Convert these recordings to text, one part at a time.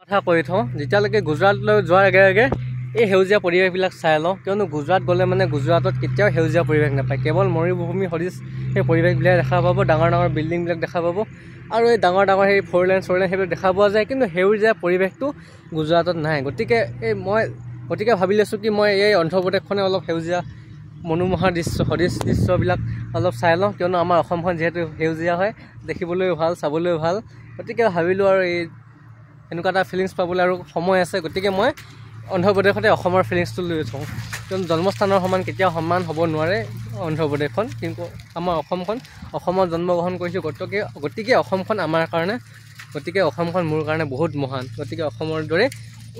কথা কৈ থওঁ যেতিয়ালৈকে গুজৰাটলৈ যোৱাৰ আগে আগে এই সেউজীয়া পৰিৱেশবিলাক চাই লওঁ কিয়নো গুজৰাট গ'লে মানে গুজৰাটত কেতিয়াও সেউজীয়া পৰিৱেশ নাপায় কেৱল মৰুভূমি সদৃশ সেই পৰিৱেশবিলাক দেখা পাব ডাঙৰ ডাঙৰ বিল্ডিংবিলাক দেখা পাব আৰু এই ডাঙৰ ডাঙৰ সেই 4 লেন সেইবিলাক দেখা পোৱা যায় কিন্তু সেউজীয়া পৰিৱেশটো গুজৰাটত নাই গতিকে মই ভাবি লৈছোঁ কি মই এই অন্ধ্ৰপ্ৰদেশখনে অলপ সেউজীয়া মনোমোহা সদৃশ দৃশ্যবিলাক অলপ চাই লওঁ কিয়নো আমাৰ অসমখন যিহেতু সেউজীয়া হয় দেখিবলৈও ভাল চাবলৈও ভাল গতিকে ভাবিলোঁ আৰু এই এনেকুৱা এটা ফিলিংছ পাবলৈ আৰু সময় আছে গতিকে মই অন্ধ্ৰপ্ৰদেশতে অসমৰ ফিলিংছটো লৈ থওঁ কিয়নো জন্মস্থানৰ সমান কেতিয়াও সমান হ'ব নোৱাৰে অন্ধ্ৰপ্ৰদেশখন কিন্তু আমাৰ অসমত জন্মগ্ৰহণ কৰিছোঁ গতিকে অসমখন আমাৰ কাৰণে গতিকে অসমখন মোৰ কাৰণে বহুত মহান গতিকে অসমৰ দৰে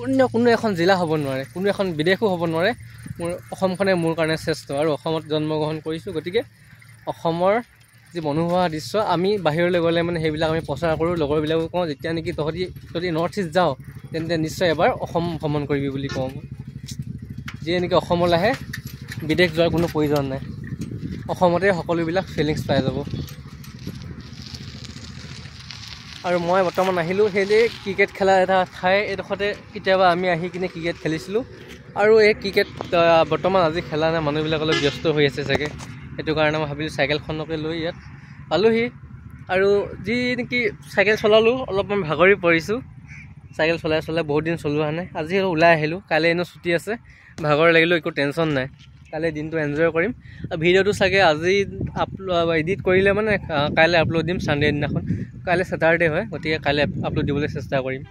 অন্য কোনো এখন জিলা হ'ব নোৱাৰে কোনো এখন বিদেশো হ'ব নোৱাৰে মোৰ অসমখনে মোৰ কাৰণে শ্ৰেষ্ঠ আৰু অসমত জন্মগ্ৰহণ কৰিছোঁ গতিকে অসমৰ যি মনোমোহা দৃশ্য আমি বাহিৰলৈ গ'লে মানে সেইবিলাক আমি প্ৰচাৰ কৰোঁ লগৰবিলাকো কওঁ যেতিয়া নেকি তহঁতি যদি নৰ্থ ইষ্ট যাওঁ তেন্তে নিশ্চয় এবাৰ অসম ভ্ৰমণ কৰিবি বুলি কওঁ যিয়ে নেকি অসমলৈ আহে বিদেশ যোৱাৰ কোনো প্ৰয়োজন নাই অসমতে সকলোবিলাক ফিলিংছ পাই যাব আৰু মই বৰ্তমান আহিলোঁ সেই ক্ৰিকেট খেলা এটা ঠাই এইডোখৰতে কেতিয়াবা আমি আহি কিনে ক্ৰিকেট খেলিছিলোঁ আৰু এই ক্ৰিকেট বৰ্তমান আজি খেলা নাই মানুহবিলাক অলপ ব্যস্ত হৈ আছে চাগে সেইটো কাৰণে মই ভাবিলোঁ চাইকেলখনকে লৈ ইয়াত পালোঁহি আৰু যি নেকি চাইকেল চলালোঁ অলপমান ভাগৰি পৰিছোঁ চাইকেল চলাই বহুত দিন চলোৱা নাই আজি ওলাই আহিলোঁ কাইলৈ এনেও ছুটি আছে ভাগৰ লাগিলেও একো টেনশ্যন নাই কাইলৈ দিনটো এনজয় কৰিম আৰু ভিডিঅ'টো চাগে আজি এডিট কৰিলে মানে কাইলৈ আপলোড দিম ছানডে দিনাখন কাইলৈ ছেটাৰডে হয় গতিকে কাইলৈ আপলোড দিবলৈ চেষ্টা কৰিম